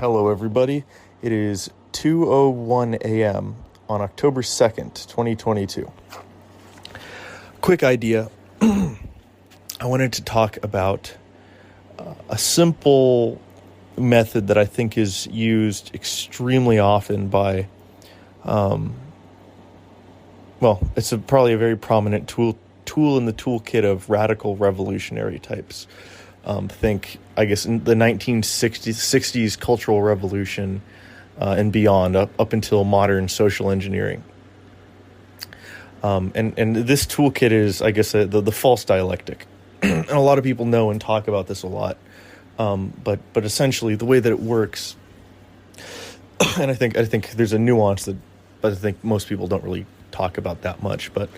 Hello, everybody. It is 2:01 a.m. on October 2nd, 2022. Quick idea. I wanted to talk about a simple method that I think is used extremely often by, it's probably a very prominent tool in the toolkit of radical revolutionary types. Think, I guess, in the 1960s Cultural Revolution and beyond, up until modern social engineering. And this toolkit is, I guess, the false dialectic. And a lot of people know and talk about this a lot. But essentially, the way that it works, and I think there's a nuance that I think most people don't really talk about that much. But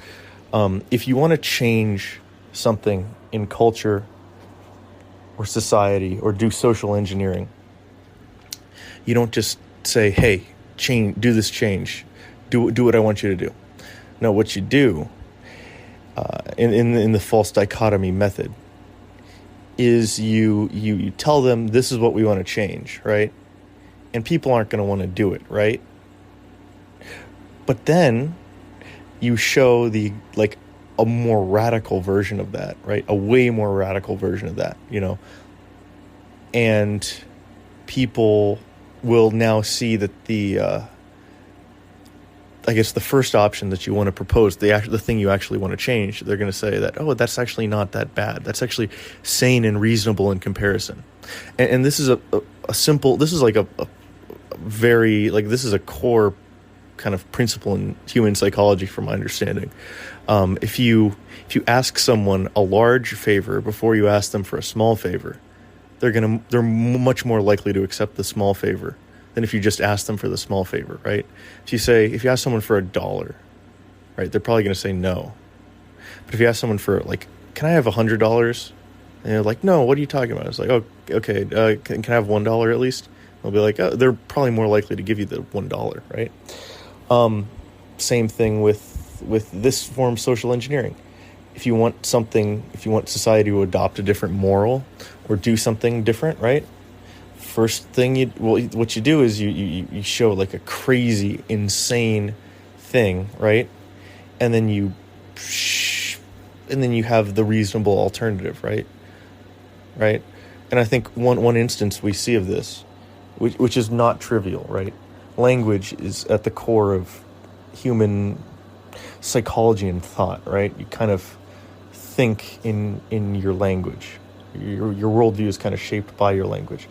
if you want to change something in culture or society or do social engineering, you don't just say, hey, do this change, do what I want you to do. No, what you do in the false dichotomy method is you tell them this is what we want to change, right? And people aren't going to want to do it, right? But then you show a more radical version of that, right? A way more radical version of that, and people will now see that the first option that you want to propose, the thing you actually want to change, they're going to say that, oh, that's actually not that bad. That's actually sane and reasonable in comparison. And this is a simple, this is like a very, this is a core kind of principle in human psychology from my understanding. If you ask someone a large favor before you ask them for a small favor, they're much more likely to accept the small favor than if you just ask them for the small favor, right? If you ask someone for $1, right, they're probably going to say no. But if you ask someone for, can I have $100? And they're like, no, what are you talking about? It's like, oh, okay, can I have $1 at least? They'll be like, oh, they're probably more likely to give you the $1, right? Same thing with this form of social engineering. If you want society to adopt a different moral or do something different, right? First thing what you do is you show a crazy, insane thing, right? And then you have the reasonable alternative, right? Right? And I think one instance we see of this, which is not trivial, right? Language is at the core of human psychology and thought, right? You kind of think in your language. Your worldview is kind of shaped by your language.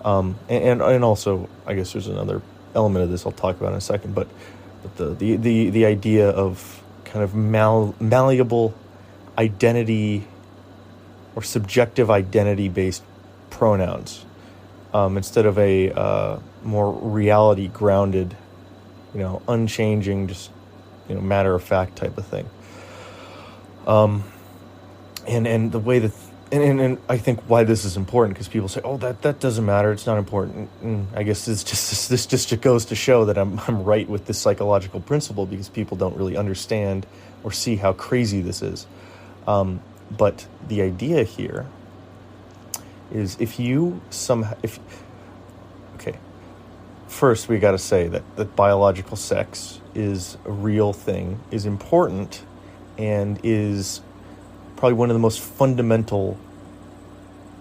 And also, I guess there's another element of this I'll talk about in a second, but the idea of kind of malleable identity or subjective identity-based pronouns instead of a more reality-grounded, unchanging, just matter-of-fact type of thing. And the way that, and I think why this is important, because people say, oh, that doesn't matter, it's not important. And I guess this just goes to show that I'm right with this psychological principle, because people don't really understand or see how crazy this is. But the idea here is first we got to say that biological sex is a real thing, is important, and is probably one of the most fundamental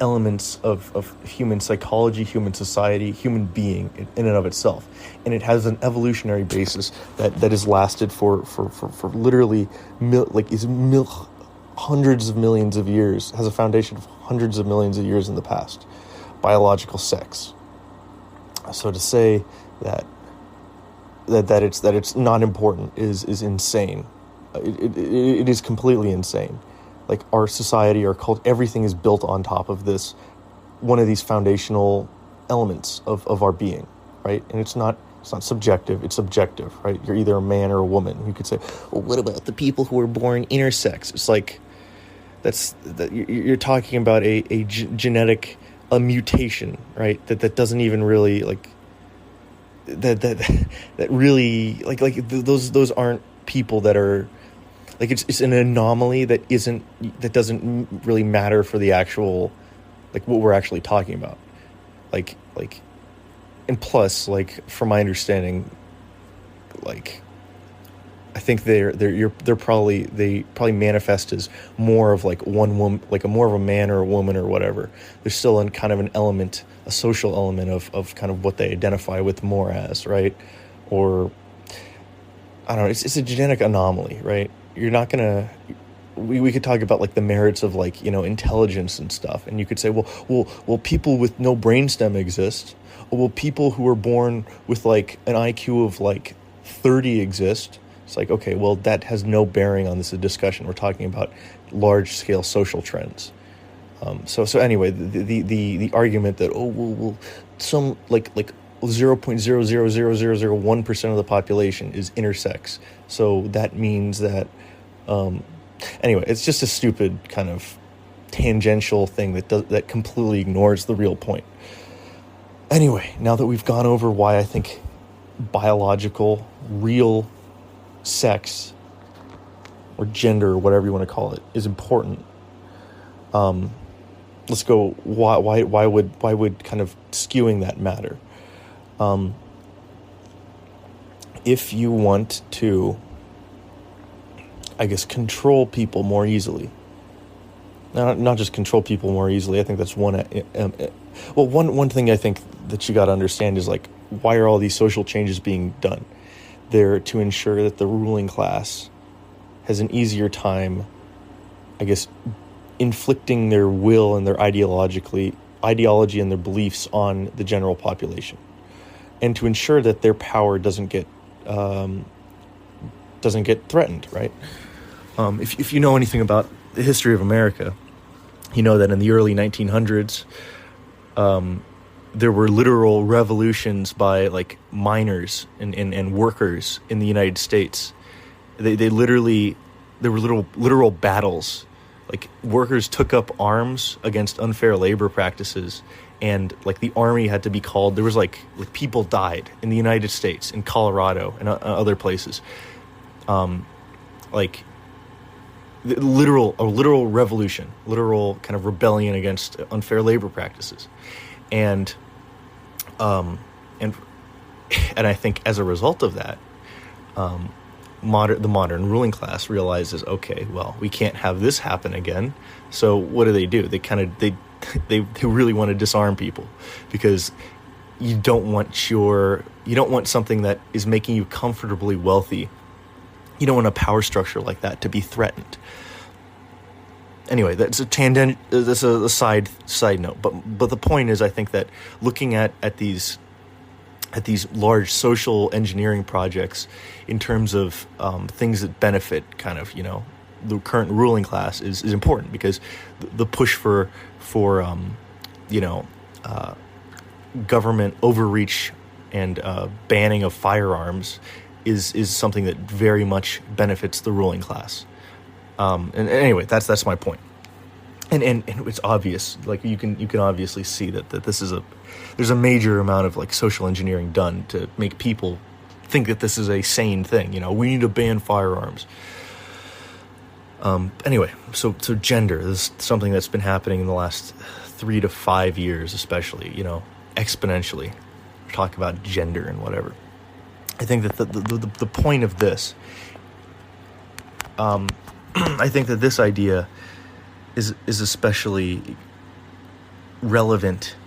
elements of human psychology, human society, human being in and of itself. And it has an evolutionary basis that has lasted for literally hundreds of millions of years, has a foundation of hundreds of millions of years in the past. Biological sex. So to say that it's not important is insane. It is completely insane. Our society, our culture, everything is built on top of this, one of these foundational elements of our being, right? And it's not subjective, it's objective, right? You're either a man or a woman. You could say, well, what about the people who are born intersex? It's you're talking about a genetic mutation, right? That doesn't even really that really those aren't people that are it's an anomaly that doesn't really matter for the actual what we're actually talking about. and plus, like, from my understanding, like, I think they probably manifest as more of like one woman, like a more of a man or a woman or whatever. There's still in kind of an element, a social element of kind of what they identify with more as, right? Or I don't know, it's a genetic anomaly, right? You're not gonna. We could talk about like the merits of like, you know, intelligence and stuff, and you could say, well, people with no brainstem exist, or will people who are born with like an IQ of like 30 exist? It's like, okay, well, that has no bearing on this discussion. We're talking about large scale social trends. So anyway, the argument that some like 0.0000001% of the population is intersex, so that means that anyway, it's just a stupid kind of tangential thing that completely ignores the real point. Anyway, now that we've gone over why I think biological, real sex or gender or whatever you want to call it is important, let's go why would kind of skewing that matter. If you want to, I guess, control people more easily, not just control people more easily, I think that's one thing I think that you got to understand is like, why are all these social changes being done? They're to ensure that the ruling class has an easier time, I guess, inflicting their will and their ideology and their beliefs on the general population, and to ensure that their power doesn't get threatened, right? If you know anything about the history of America, you know that in the early 1900s, there were literal revolutions by like miners and workers in the United States. There were literal battles. Like, workers took up arms against unfair labor practices, and like the army had to be called. There was like people died in the United States, in Colorado and other places. Like a literal revolution, literal kind of rebellion against unfair labor practices, and I think as a result of that, the modern ruling class realizes, okay, well, we can't have this happen again. So what do? They really want to disarm people, because you don't want something that is making you comfortably wealthy. You don't want a power structure like that to be threatened. Anyway, that's a side note. But the point is, I think that looking at these large social engineering projects in terms of things that benefit kind of, you know, the current ruling class is important, because the push for government overreach and banning of firearms is something that very much benefits the ruling class. And anyway, that's my point. And it's obvious, like you can obviously see that there's a major amount of like social engineering done to make people think that this is a sane thing. You know, we need to ban firearms. Anyway, so gender is something that's been happening in the last 3 to 5 years, especially, you know, exponentially. Talk about gender and whatever. I think that the point of this, I think that this idea is especially relevant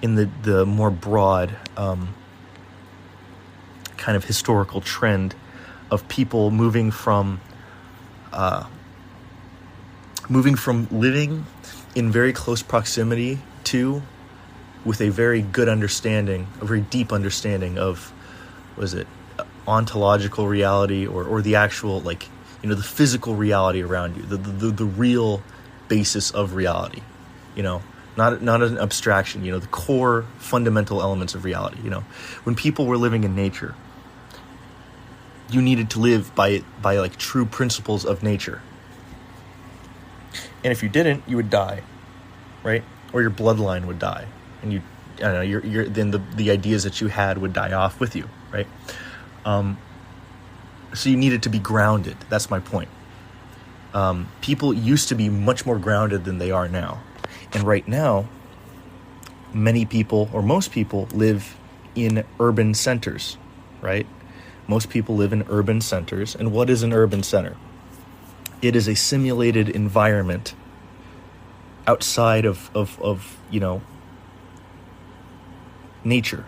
in the more broad kind of historical trend of people moving from living in very close proximity to, with a very good understanding, a very deep understanding of, ontological reality or the actual, like, you know, the physical reality around you, the real basis of reality, you know, not an abstraction, you know, the core fundamental elements of reality. You know, when people were living in nature, you needed to live by like true principles of nature. And if you didn't, you would die, right? Or your bloodline would die, and then the ideas that you had would die off with you, right? So you needed to be grounded. That's my point. People used to be much more grounded than they are now. And right now, many people, or most people, live in urban centers, right? Most people live in urban centers. And what is an urban center? It is a simulated environment outside of nature,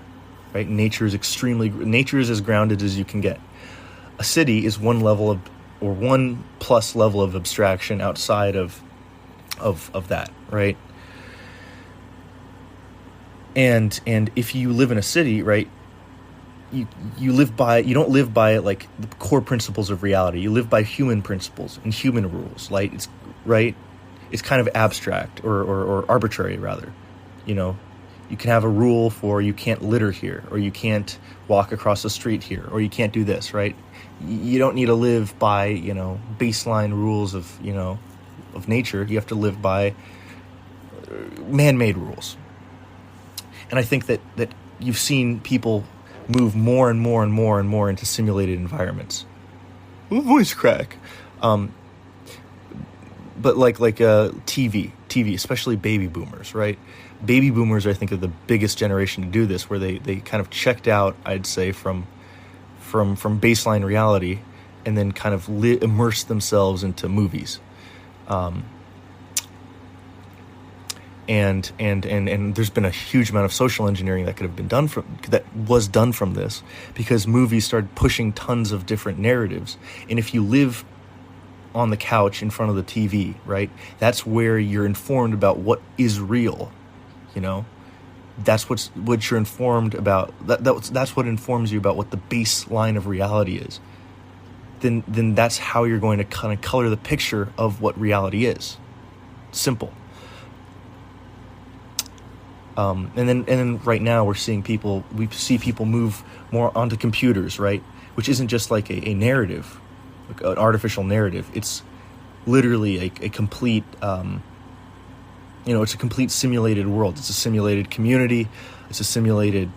right? Nature is as grounded as you can get. A city is one plus level of abstraction outside of that, right? And if you live in a city, right, you don't live by like the core principles of reality. You live by human principles and human rules. Like it's kind of abstract or arbitrary rather. You can have a rule for you can't litter here, or you can't walk across the street here, or you can't do this, right? You don't need to live by, baseline rules of nature. You have to live by man-made rules. And I think that you've seen people move more and more and more and more into simulated environments. Voice crack. But like TV, especially baby boomers, right? Baby boomers, I think, are the biggest generation to do this, where they kind of checked out, I'd say, from baseline reality, and then kind of immersed themselves into movies. And there's been a huge amount of social engineering that was done from this, because movies started pushing tons of different narratives. And if you live on the couch in front of the TV, right, that's where you're informed about what is real. That's what you're informed about. That's what informs you about what the baseline of reality is. Then that's how you're going to kind of color the picture of what reality is. Simple. And then right now we see people move more onto computers, right? Which isn't just like a narrative, like an artificial narrative. It's literally a complete, it's a complete simulated world. It's a simulated community. It's a simulated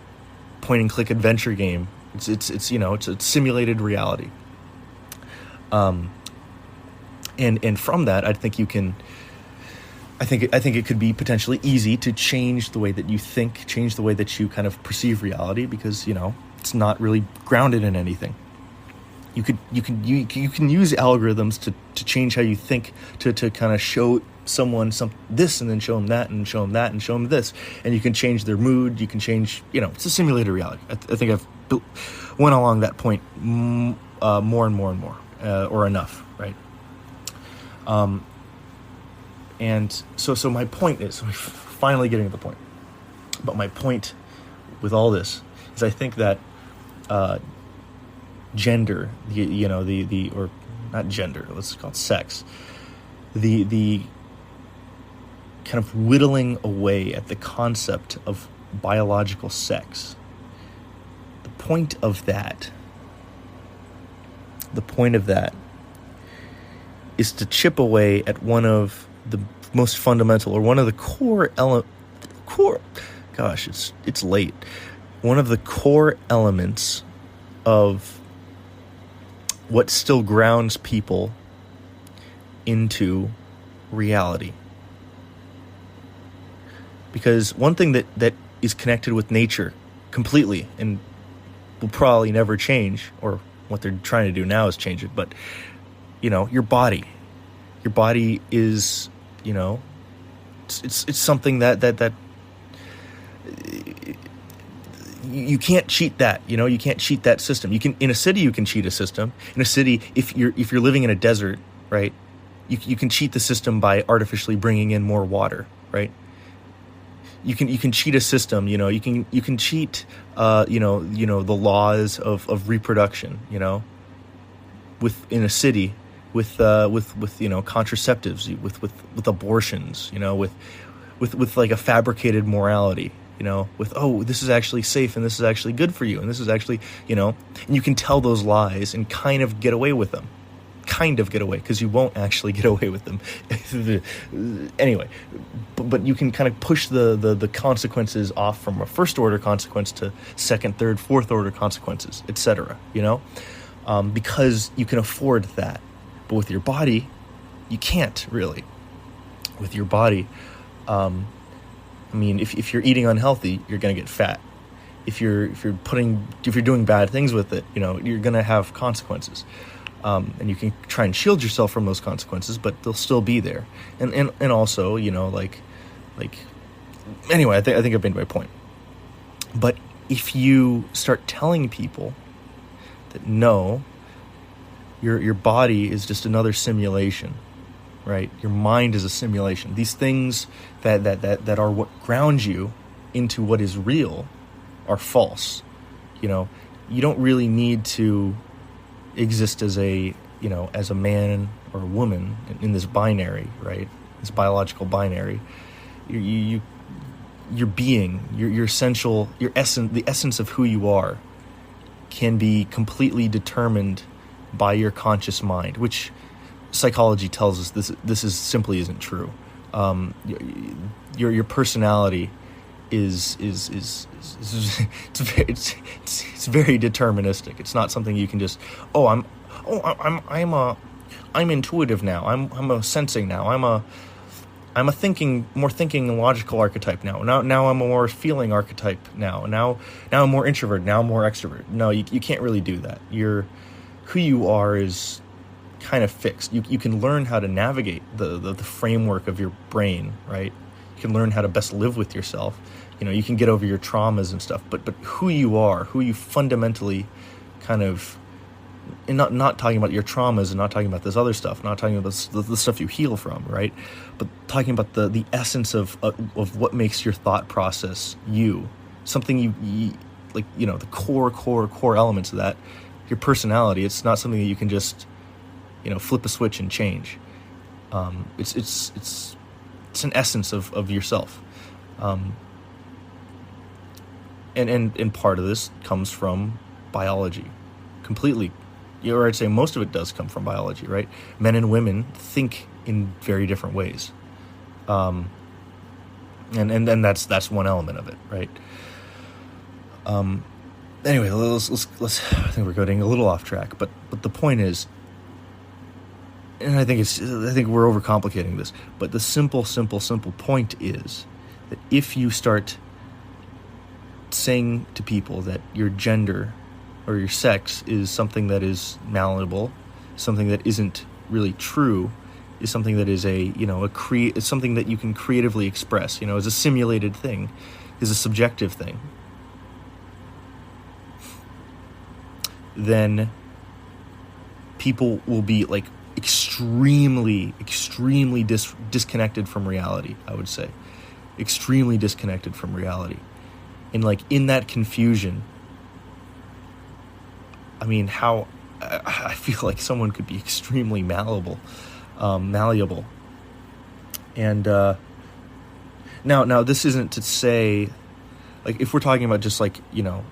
point and click adventure game. It's a simulated reality. And from that, I think it could be potentially easy to change the way that you think, change the way that you kind of perceive reality, because it's not really grounded in anything. You can use algorithms to change how you think, to kind of show someone this and then show them that and show them that and show them this, and you can change their mood. You can change, it's a simulated reality. I think I've went along that point more and more and more, or enough, right? And so my point is, finally getting to the point. But my point with all this is, I think that gender, or not gender, let's call it sex, the kind of whittling away at the concept of biological sex. The point of that is to chip away at one of the most fundamental, or one of the it's late. One of the core elements of what still grounds people into reality. Because one thing that is connected with nature completely and will probably never change, or what they're trying to do now is change it, but your body is, it's something that you can't cheat that. You can't cheat that system. You can, in a city, you can cheat a system. In a city, if you're living in a desert, right, you can cheat the system by artificially bringing in more water, right? You can cheat a system. You can cheat the laws of reproduction. In a city, with contraceptives, with abortions, with like a fabricated morality, with, this is actually safe and this is actually good for you and this is actually, and you can tell those lies and kind of get away with them. Because you won't actually get away with them. Anyway, but you can kind of push the consequences off from a first order consequence to second, third, fourth order consequences, etc. Because you can afford that. But with your body, you can't really. With your body, if you're eating unhealthy, you're going to get fat. if you're doing bad things with it, you're going to have consequences. And you can try and shield yourself from those consequences, but they'll still be there. And also, anyway, I think I've made my point. But if you start telling people that no, your body is just another simulation, right? Your mind is a simulation. These things that are what ground you into what is real are false. You don't really need to exist as a man or a woman in this binary, right? This biological binary. Your being, your essential, your essence, the essence of who you are can be completely determined by your conscious mind, which psychology tells us this is simply isn't true. Your personality is it's very deterministic. It's not something you can just I'm intuitive now. I'm a sensing now. I'm a more thinking and logical archetype now. Now I'm a more feeling archetype now. Now I'm more introvert. Now I'm more extrovert. No, you can't really do that. Who you are is kind of fixed. You can learn how to navigate the framework of your brain, right? You can learn how to best live with yourself. You can get over your traumas and stuff. But who you are, who you fundamentally kind of, and not talking about your traumas and not talking about this other stuff, not talking about the stuff you heal from, right? But talking about the essence of what makes your thought process you. Something you like, the core elements of that, your personality. It's not something that you can just, flip a switch and change. It's an essence of yourself. And part of this comes from biology, completely. Or I'd say most of it does come from biology, right? Men and women think in very different ways, and that's one element of it, right? Anyway, let's. I think we're getting a little off track, but the point is, and I think we're overcomplicating this, but the simple point is that if you start saying to people that your gender or your sex is something that is malleable, something that isn't really true, is something that is it's something that you can creatively express, is a simulated thing, is a subjective thing, then people will be like extremely disconnected from reality, I would say. Extremely disconnected from reality. And in that confusion, I mean, how I feel like someone could be extremely malleable. And now this isn't to say, if we're talking about just transgenderism,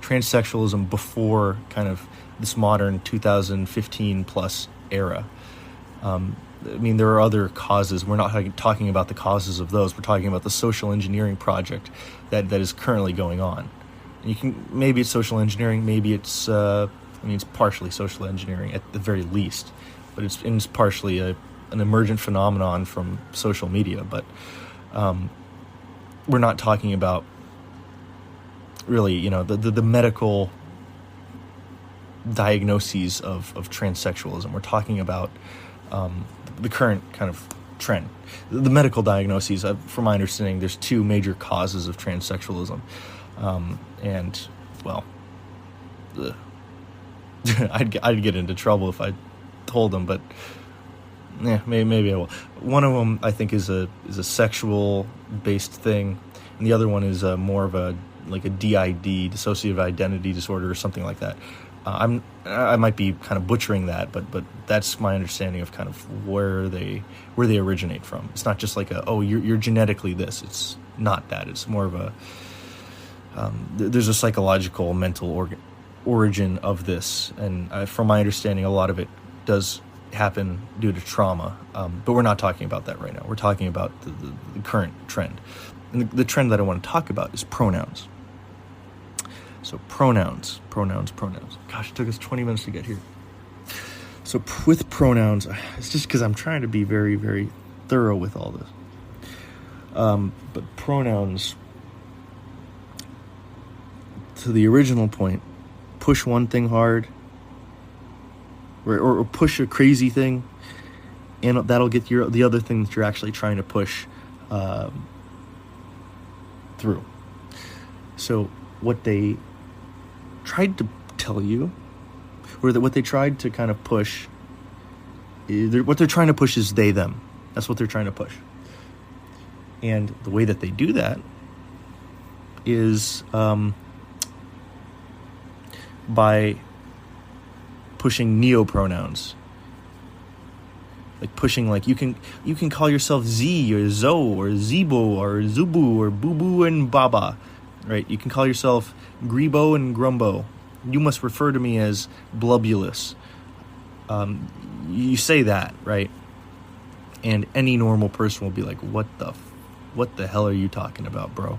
transsexualism before kind of this modern 2015 plus era. I mean, there are other causes. We're not talking about the causes of those. We're talking about the social engineering project that is currently going on. And maybe it's social engineering, maybe it's it's partially social engineering at the very least, but it's partially an emergent phenomenon from social media. But we're not talking about really, the medical diagnoses of transsexualism. We're talking about the current kind of trend. The medical diagnoses, from my understanding, there's two major causes of transsexualism. And, well, I'd get into trouble if I told them, but maybe I will. One of them, I think, is a sexual-based thing, and the other one is more of a DID, dissociative identity disorder, or something like that. I might be kind of butchering that, but that's my understanding of kind of where they originate from. It's not just you're genetically this. It's not that. It's more of a there's a psychological, mental origin of this, and from my understanding, a lot of it does happen due to trauma. But we're not talking about that right now. We're talking about the current trend, and the trend that I want to talk about is pronouns. So pronouns. Gosh, it took us 20 minutes to get here. So with pronouns, it's just because I'm trying to be very, very thorough with all this. But pronouns, to the original point, push one thing hard, or push a crazy thing, and that'll get the other thing that you're actually trying to push through. So what they tried to tell you, or what they tried to kind of push, what they're trying to push is they, them. That's what they're trying to push. And the way that they do that is by pushing neopronouns. Like pushing, like you can call yourself Z or Zo or Zebo or Zubu or Boo and Baba, right? You can call yourself Grebo and Grumbo. You must refer to me as Blubulous. You say that, right? And any normal person will be like, what the hell are you talking about, bro?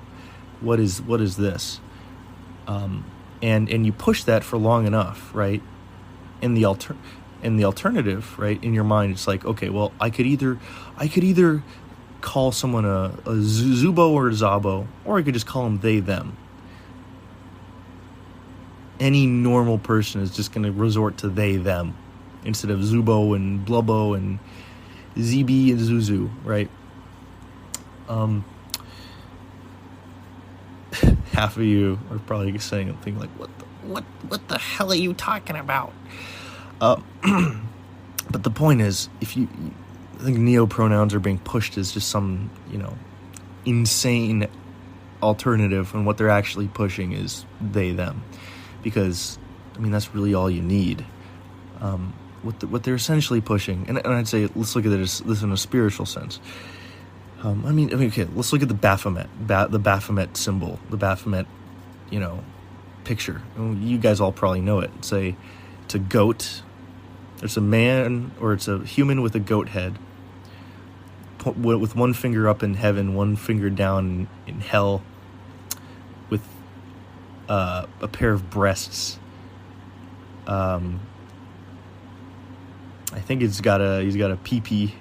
What is this? And you push that for long enough, right? And the alternative, right, in your mind, it's like, okay, well, I could either call someone a Zubo or a Zabo, or I could just call them they, them. Any normal person is just going to resort to they, them, instead of Zubo and Blubbo and ZB and Zuzu, right? Half of you are probably saying something like, what the hell are you talking about? But the point is, I think neopronouns are being pushed as just some, insane alternative, and what they're actually pushing is they, them. Because, that's really all you need. What they're essentially pushing, and I'd say, let's look at this in a spiritual sense. Okay, let's look at the Baphomet, the Baphomet symbol, the Baphomet, picture. You guys all probably know it. It's a goat. It's a man, or it's a human with a goat head, with one finger up in heaven, one finger down in hell, with a pair of breasts. I think he's got a pee-pee,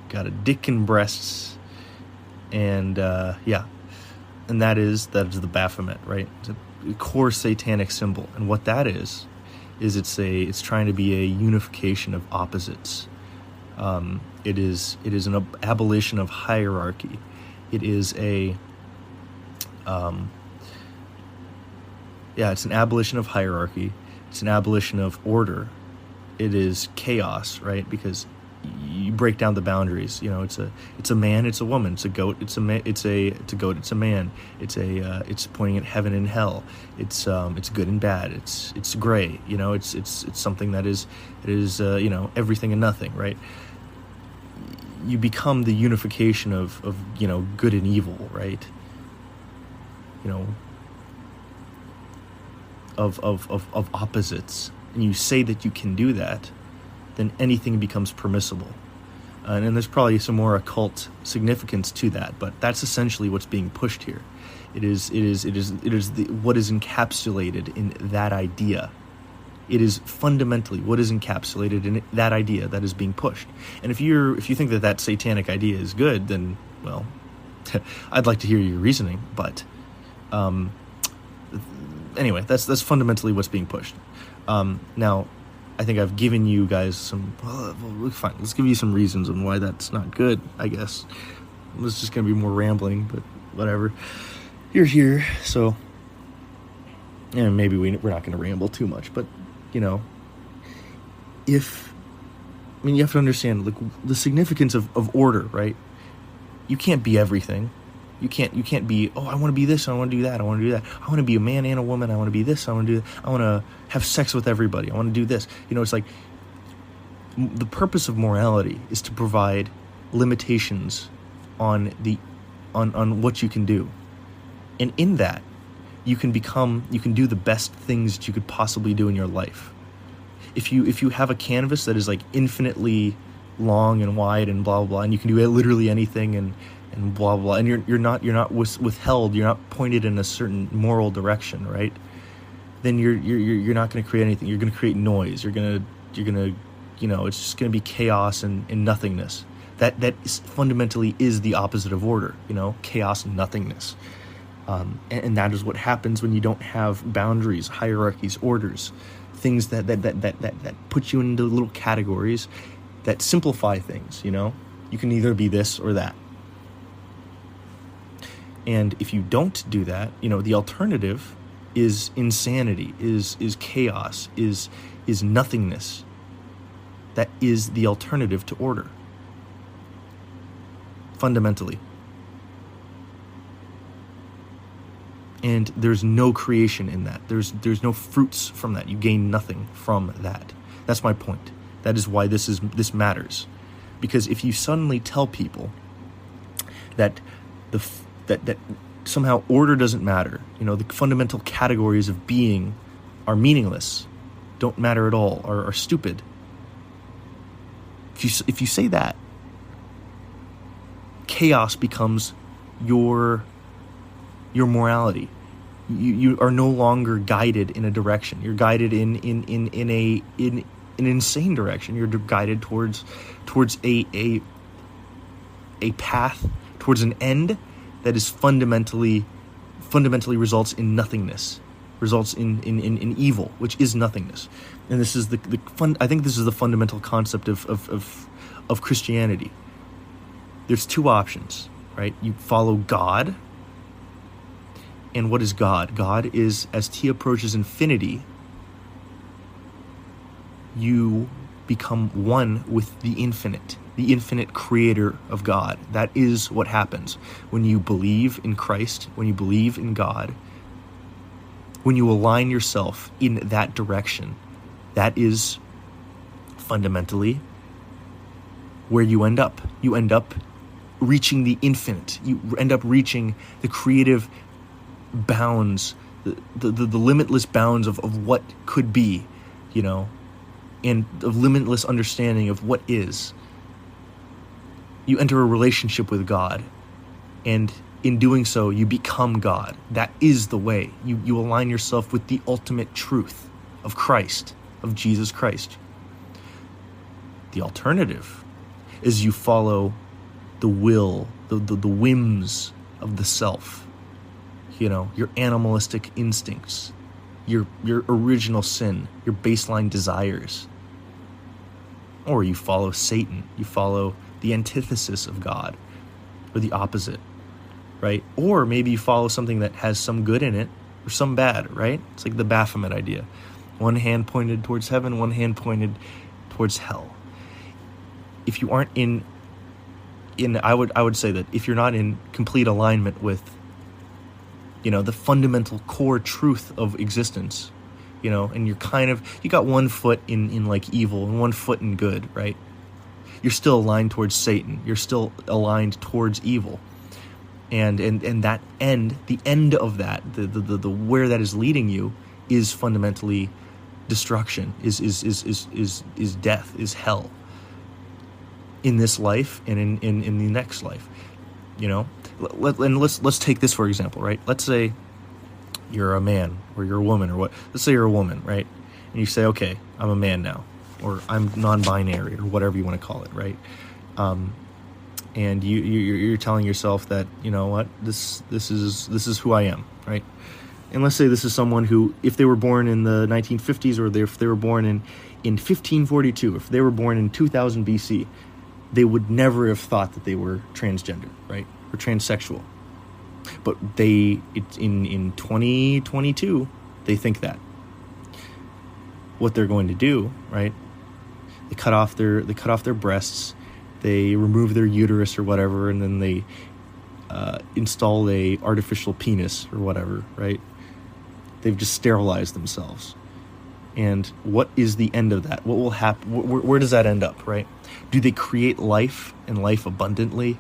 got a dick and breasts, and and that is the Baphomet, right? It's a core satanic symbol, and what that is it's trying to be a unification of opposites. It is an abolition of hierarchy. It is it's an abolition of hierarchy. It's an abolition of order. It is chaos, right? Because you break down the boundaries. It's a man, it's a woman, it's a goat, it's a goat, it's a man. It's pointing at heaven and hell. It's good and bad. It's gray. It's something that is everything and nothing, right? You become the unification of good and evil, right? Of opposites, and you say that you can do that, then anything becomes permissible. And there's probably some more occult significance to that, but that's essentially what's being pushed here. It is what is encapsulated in that idea. It is fundamentally what is encapsulated in that idea that is being pushed. And if you think that satanic idea is good, then, well, I'd like to hear your reasoning. But anyway, that's fundamentally what's being pushed. Now, I think I've given you guys some... Well, fine, let's give you some reasons on why that's not good, I guess. It's just going to be more rambling, but whatever. You're here, so... And maybe we're not going to ramble too much, but, you have to understand, like, the significance of order, right? You can't be everything. You can't be, I want to be this, I want to do that, I want to do that. I want to be a man and a woman, I want to be this, I want to do that. I want to have sex with everybody, I want to do this. It's like, the purpose of morality is to provide limitations on what you can do. And in that, you can do the best things that you could possibly do in your life. If you have a canvas that is like infinitely long and wide and blah blah blah, and you can do literally anything and blah blah, and you're not withheld, you're not pointed in a certain moral direction, right? Then you're not going to create anything. You're going to create noise. You're gonna it's just going to be chaos and nothingness. fundamentally is the opposite of order, chaos and nothingness. And that is what happens when you don't have boundaries, hierarchies, orders, things that put you into little categories that simplify things. You can either be this or that. And if you don't do that, the alternative is insanity, is chaos, is nothingness. That is the alternative to order, fundamentally. And there's no creation in that. There's no fruits from that. You gain nothing from that. That's my point. That is why this matters. Because if you suddenly tell people that that somehow order doesn't matter, the fundamental categories of being are don't matter at all, are stupid. If you say that, chaos becomes your morality. You are no longer guided in a direction. You're guided in an insane direction. You're guided towards a path, towards an end that is fundamentally results in nothingness, results in evil, which is nothingness. And this is I think this is the fundamental concept of Christianity. There's two options, right? You follow God. And what is God? God is, as T approaches infinity, you become one with the infinite creator of God. That is what happens when you believe in Christ, when you believe in God, when you align yourself in that direction. That is fundamentally where you end up. You end up reaching the infinite. You end up reaching the creative bounds, the limitless bounds of what could be, and the limitless understanding of what is. You enter a relationship with God, and in doing so, you become God. That is the way. You align yourself with the ultimate truth of Christ, of Jesus Christ. The alternative is you follow the will, the whims of the self. Your animalistic instincts, your original sin, your baseline desires. Or you follow Satan. You follow the antithesis of God, or the opposite, right? Or maybe you follow something that has some good in it or some bad, right? It's like the Baphomet idea. One hand pointed towards heaven, one hand pointed towards hell. If you aren't I would say that if you're not in complete alignment with the fundamental core truth of existence, and you got one foot in like evil and one foot in good, right? You're still aligned towards Satan. You're still aligned towards evil. And that the end of that, the where that is leading you is fundamentally destruction, is death, is hell. In this life and in the next life, Let's take this for example, right? Let's say you're a man or you're a woman or what. Let's say you're a woman, right? And you say, okay, I'm a man now, or I'm non-binary or whatever you want to call it, right? And you're telling yourself that, this is who I am, right? And let's say this is someone who, if they were born in the 1950s or if they were born in 1542, if they were born in 2000 BC, they would never have thought that they were transgender, right? Or transsexual. But in 2022, they think that. What they're going to do, right? They cut off their breasts, they remove their uterus or whatever, and then they install a artificial penis or whatever, right? They've just sterilized themselves. And what is the end of that? What will happen? Where does that end up, right? Do they create life and life abundantly?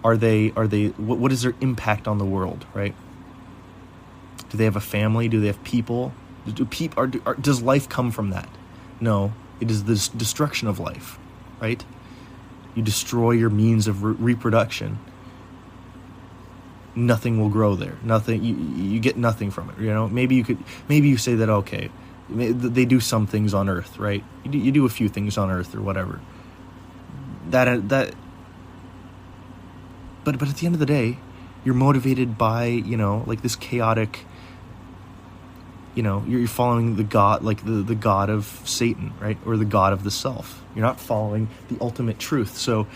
Are they? What is their impact on the world, right? Do they have a family? Do they have people? Does life come from that? No, it is the destruction of life, right? You destroy your means of reproduction. Nothing will grow there. Nothing. You get nothing from it. Maybe you say that, okay, they do some things on Earth, right? You do a few things on Earth or whatever. That but at the end of the day, you're motivated by, like this chaotic, you're following the God, like the God of Satan, right? Or the God of the self. You're not following the ultimate truth. So,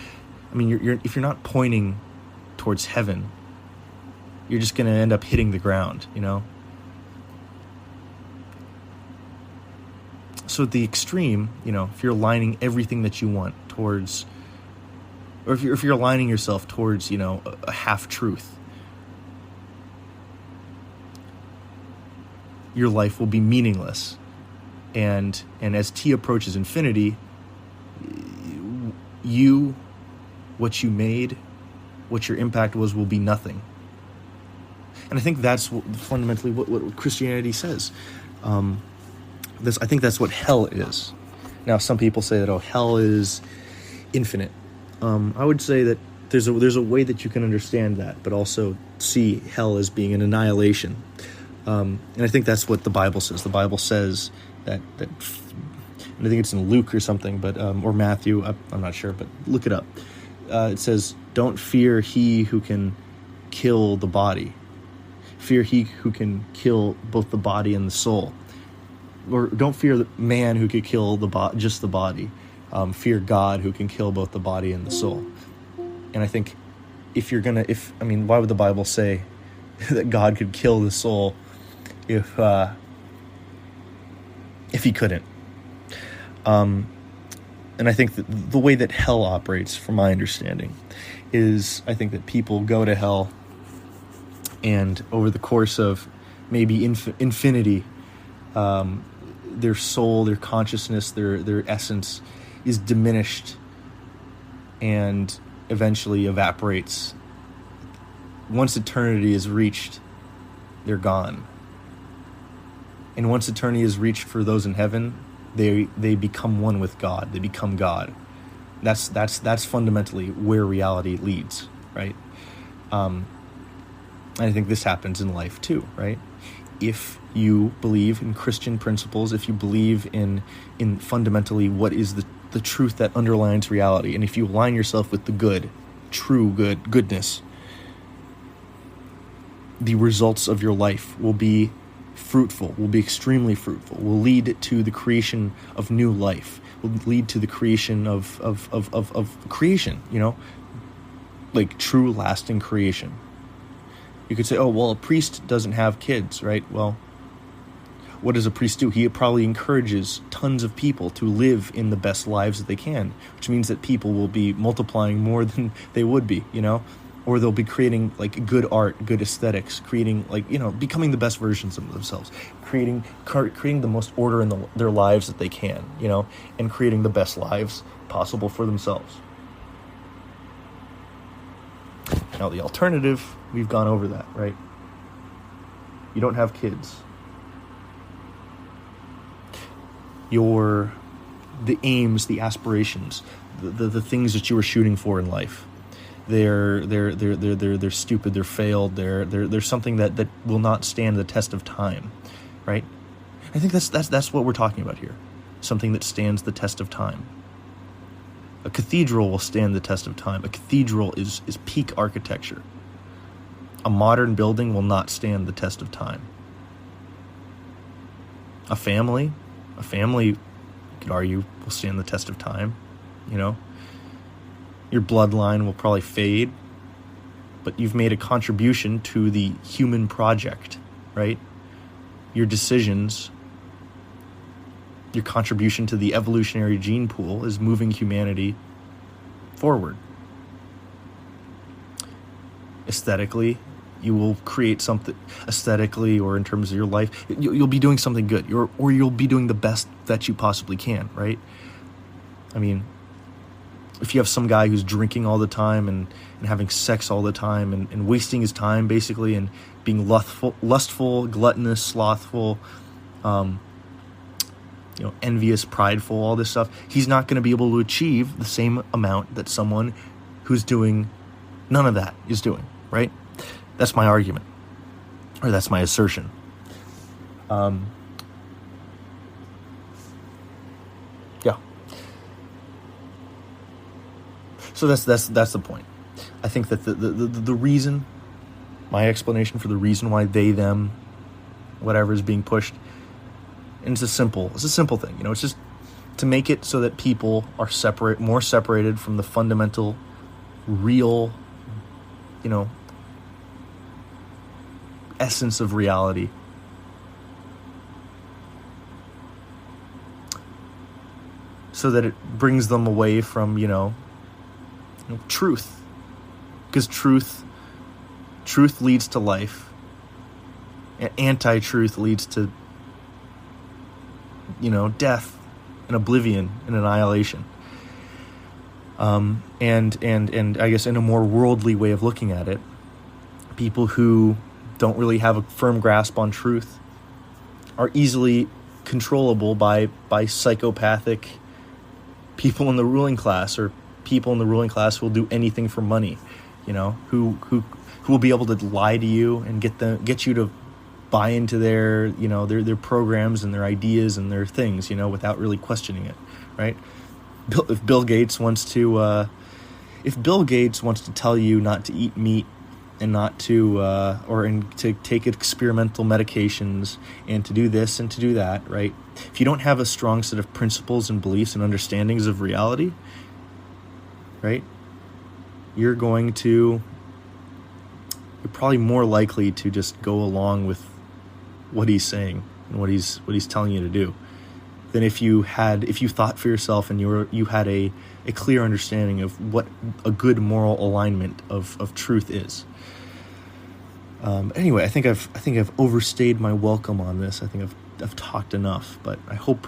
I mean, if you're not pointing towards heaven, you're just going to end up hitting the ground, So at the extreme, if you're aligning everything that you want towards, or if you're aligning yourself towards, a half-truth, your life will be meaningless. And as T approaches infinity, what you made, what your impact was, will be nothing. And I think that's fundamentally what Christianity says. I think that's what hell is. Now, some people say that, hell is infinite. I would say that there's a way that you can understand that, but also see hell as being an annihilation. And I think that's what the Bible says. The Bible says that and I think it's in Luke or something, but or Matthew. I'm not sure, but look it up. It says, "Don't fear he who can kill the body. Fear he who can kill both the body and the soul." Or don't fear the man who could kill just the body. Fear God who can kill both the body and the soul. And I think why would the Bible say that God could kill the soul if he couldn't? And I think that the way that hell operates, from my understanding, is I think that people go to hell, and over the course of maybe infinity, their soul, their consciousness, their essence is diminished and eventually evaporates. Once eternity is reached, they're gone. And once eternity is reached for those in heaven, they become one with God. They become God. That's fundamentally where reality leads, right? And I think this happens in life too, right? If you believe in Christian principles, if you believe in fundamentally what is the truth that underlines reality, and if you align yourself with the good, true goodness, the results of your life will be fruitful, will be extremely fruitful, will lead to the creation of new life, will lead to the creation of creation, like true lasting creation. You could say, a priest doesn't have kids, right? Well, what does a priest do? He probably encourages tons of people to live in the best lives that they can, which means that people will be multiplying more than they would be, or they'll be creating like good art, good aesthetics, creating becoming the best versions of themselves, creating the most order in their lives that they can, and creating the best lives possible for themselves. Now, the alternative, we've gone over that, right? You don't have kids. The aims, the aspirations, the things that you were shooting for in life, they're stupid, they're failed, they're something that will not stand the test of time, right? I think that's what we're talking about here. Something that stands the test of time. A cathedral will stand the test of time. A cathedral is peak architecture. A modern building will not stand the test of time. A family, you could argue, will stand the test of time. Your bloodline will probably fade, but you've made a contribution to the human project, right? Your decisions, your contribution to the evolutionary gene pool is moving humanity forward. Aesthetically, you will create something aesthetically, or in terms of your life, you'll be doing something good, or you'll be doing the best that you possibly can, right? I mean, if you have some guy who's drinking all the time and having sex all the time and wasting his time basically, and being lustful, gluttonous, slothful, envious, prideful, all this stuff, he's not going to be able to achieve the same amount that someone who's doing none of that is doing, right? That's my argument, or that's my assertion. Yeah. So that's the point. I think that the reason, my explanation for the reason why they, them, whatever is being pushed, and it's a simple thing, it's just to make it so that people are more separated from the fundamental, real, essence of reality. So that it brings them away from, truth. Because truth leads to life. And anti-truth leads to, death and oblivion and annihilation. And I guess in a more worldly way of looking at it, people who don't really have a firm grasp on truth are easily controllable by psychopathic people in the ruling class, or people in the ruling class who will do anything for money, who will be able to lie to you and get you to buy into their programs and their ideas and their things, without really questioning it, right? If Bill Gates wants to tell you not to eat meat and not to to take experimental medications and to do this and to do that, right? If you don't have a strong set of principles and beliefs and understandings of reality, right, you're probably more likely to just go along with what he's saying and what he's telling you to do than if you thought for yourself and you had a clear understanding of what a good moral alignment of truth is. Anyway, I think I've overstayed my welcome on this. I think I've talked enough, but I hope,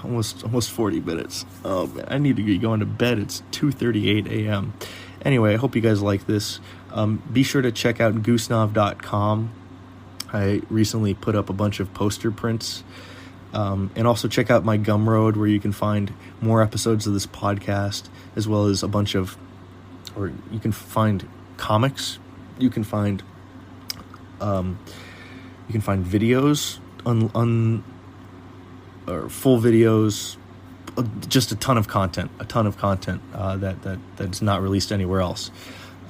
almost 40 minutes. Oh man, I need to be going to bed. It's 2:38 a.m. Anyway, I hope you guys like this. Be sure to check out goosenov.com. I recently put up a bunch of poster prints. And also check out my Gumroad, where you can find more episodes of this podcast, as well as you can find comics. You can find videos or full videos, just a ton of content that's not released anywhere else.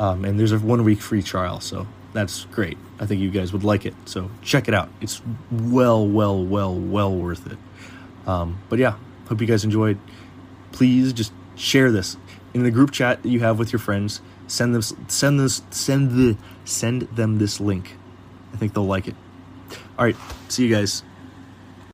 And there's a 1-week free trial, so that's great. I think you guys would like it, so check it out. It's well worth it. But yeah, hope you guys enjoyed. Please just share this in the group chat that you have with your friends. Send them this link. I think they'll like it. All right, see you guys.